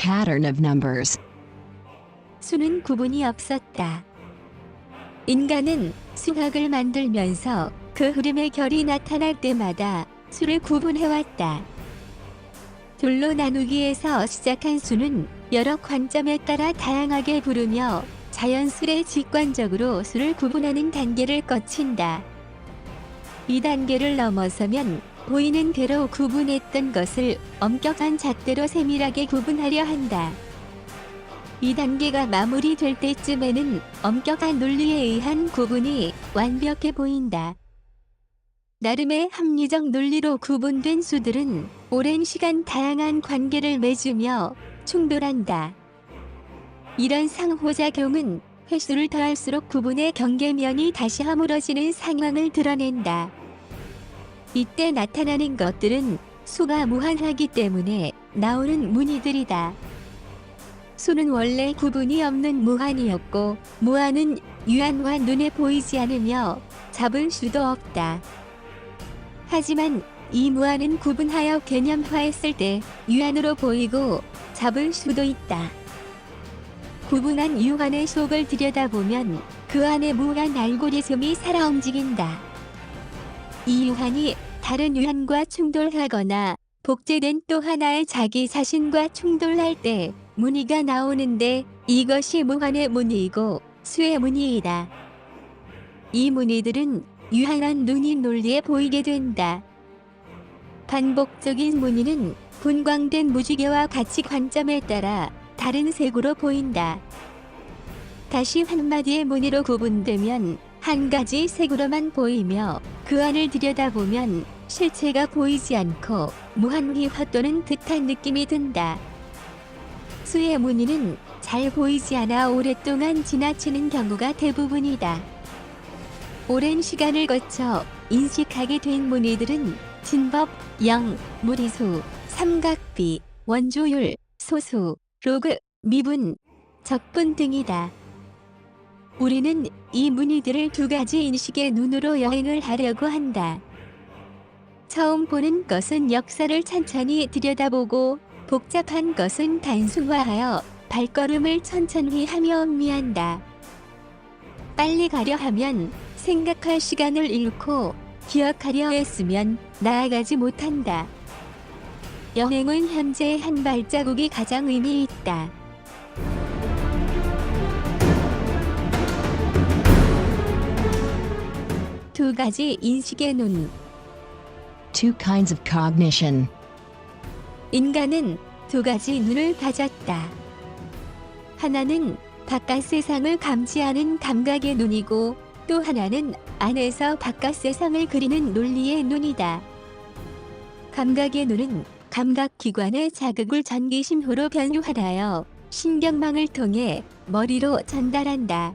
pattern of numbers. 수는 구분이 없었다. 인간은 수학을 만들면서 그 흐름의 결이 나타날 때마다 수를 구분해왔다. 둘로 나누기에서 시작한 수는 여러 관점에 따라 다양하게 부르며 자연스레 직관적으로 수를 구분하는 단계를 거친다. 이 단계를 넘어서면 보이는 대로 구분했던 것을 엄격한 잣대로 세밀하게 구분하려 한다. 이 단계가 마무리될 때쯤에는 엄격한 논리에 의한 구분이 완벽해 보인다. 나름의 합리적 논리로 구분된 수들은 오랜 시간 다양한 관계를 맺으며 충돌한다. 이런 상호작용은 횟수를 더할수록 구분의 경계면이 다시 허물어지는 상황을 드러낸다. 이때 나타나는 것들은 수가 무한하기 때문에 나오는 무늬들이다. 수는 원래 구분이 없는 무한이었고 무한은 유한과 눈에 보이지 않으며 잡을 수도 없다. 하지만 이 무한은 구분하여 개념화했을 때 유한으로 보이고 잡을 수도 있다. 구분한 유한의 속을 들여다보면 그 안에 무한 알고리즘이 살아 움직인다. 이 유한이 다른 유한과 충돌하거나 복제된 또 하나의 자기 자신과 충돌할 때 무늬가 나오는데 이것이 무한의 무늬이고 수의 무늬이다. 이 무늬들은 유한한 눈이 논리에 보이게 된다. 반복적인 무늬는 분광된 무지개와 같이 관점에 따라 다른 색으로 보인다. 다시 한마디의 무늬로 구분되면 한 가지 색으로만 보이며 그 안을 들여다보면 실체가 보이지 않고 무한휘화 또는 듯한 느낌이 든다. 수의 무늬는 잘 보이지 않아 오랫동안 지나치는 경우가 대부분이다. 오랜 시간을 거쳐 인식하게 된 무늬들은 진법, 영, 무리수, 삼각비, 원조율, 소수, 로그, 미분, 적분 등이다. 우리는 이 무늬들을 두 가지 인식의 눈으로 여행을 하려고 한다. 처음 보는 것은 역사를 찬찬히 들여다보고 복잡한 것은 단순화하여 발걸음을 천천히 하며 음미한다. 빨리 가려 하면 생각할 시간을 잃고 기억하려 했으면 나아가지 못한다. 여행은 현재의 한 발자국이 가장 의미 있다. 두 가지 인식의 눈. Two kinds of cognition. 인간은 두 가지 눈을 가졌다. 하나는 바깥 세상을 감지하는 감각의 눈이고 또 하나는 안에서 바깥 세상을 그리는 논리의 눈이다. 감각의 눈은 감각기관의 자극을 전기신호로 변화하여 신경망을 통해 머리로 전달한다.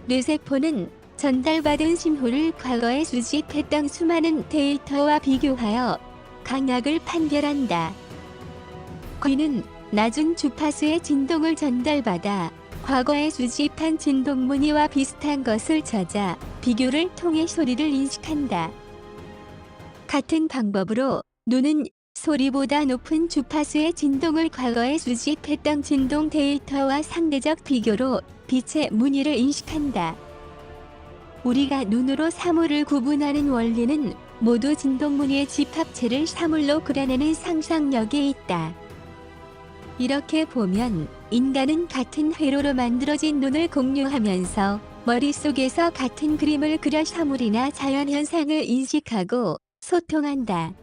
뇌세포는 전달받은 신호를 과거에 수집했던 수많은 데이터와 비교하여 강약을 판별한다. 귀는 낮은 주파수의 진동을 전달받아 과거에 수집한 진동 무늬와 비슷한 것을 찾아 비교를 통해 소리를 인식한다. 같은 방법으로 눈은 소리보다 높은 주파수의 진동을 과거에 수집했던 진동 데이터와 상대적 비교로 빛의 무늬를 인식한다. 우리가 눈으로 사물을 구분하는 원리는 모두 진동 무늬의 집합체를 사물로 그려내는 상상력에 있다. 이렇게 보면 인간은 같은 회로로 만들어진 눈을 공유하면서 머릿속에서 같은 그림을 그려 사물이나 자연현상을 인식하고 소통한다.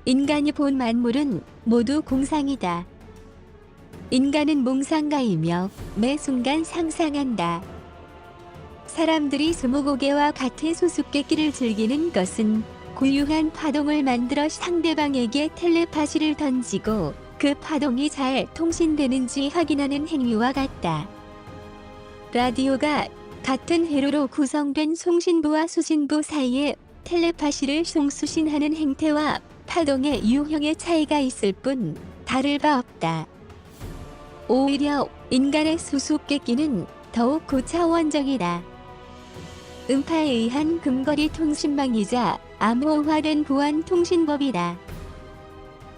인간이 본 만물은 모두 공상이다. 인간은 몽상가이며 매 순간 상상한다. 사람들이 스무고개와 같은 수수께끼를 즐기는 것은 고유한 파동을 만들어 상대방에게 텔레파시를 던지고 그 파동이 잘 통신되는지 확인하는 행위와 같다. 라디오가 같은 회로로 구성된 송신부와 수신부 사이에 텔레파시를 송수신하는 행태와 파동의 유형의 차이가 있을 뿐 다를 바 없다. 오히려 인간의 수수께끼는 더욱 고차원적이다. 음파에 의한 근거리 통신망이자 암호화된 보안 통신법이다.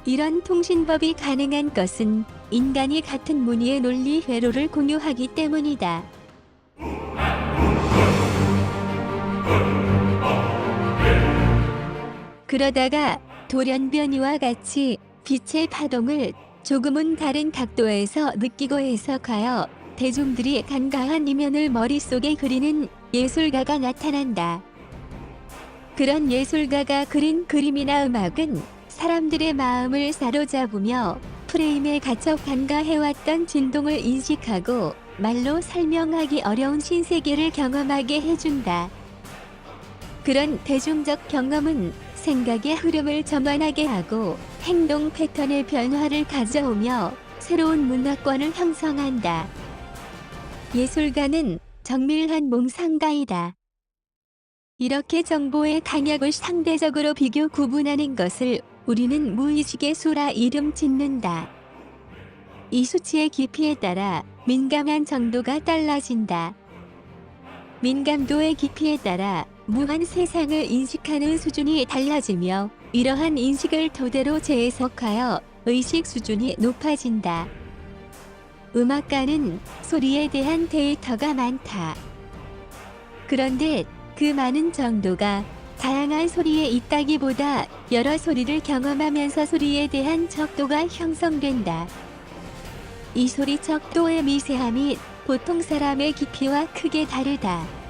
이런 통신법이 가능한 것은 인간이 같은 무늬의 논리 회로를 공유하기 때문이다. 그러다가 돌연변이와 같이 빛의 파동을 조금은 다른 각도에서 느끼고 해석하여 대중들이 간과한 이면을 머릿속에 그리는 예술가가 나타난다. 그런 예술가가 그린 그림이나 음악은 사람들의 마음을 사로잡으며 프레임에 갇혀 간과해왔던 진동을 인식하고 말로 설명하기 어려운 신세계를 경험하게 해준다. 그런 대중적 경험은 생각의 흐름을 전환하게 하고 행동 패턴의 변화를 가져오며 새로운 문화권을 형성한다. 예술가는 정밀한 몽상가이다. 이렇게 정보의 강약을 상대적으로 비교 구분하는 것을 우리는 무의식의 수라 이름 짓는다. 이 수치의 깊이에 따라 민감한 정도가 달라진다. 민감도의 깊이에 따라 무한 세상을 인식하는 수준이 달라지며 이러한 인식을 토대로 재해석하여 의식 수준이 높아진다. 음악가는 소리에 대한 데이터가 많다. 그런데 그 많은 정도가 다양한 소리에 있다기보다 여러 소리를 경험하면서 소리에 대한 척도가 형성된다. 이 소리 척도의 미세함이 보통 사람의 깊이와 크게 다르다.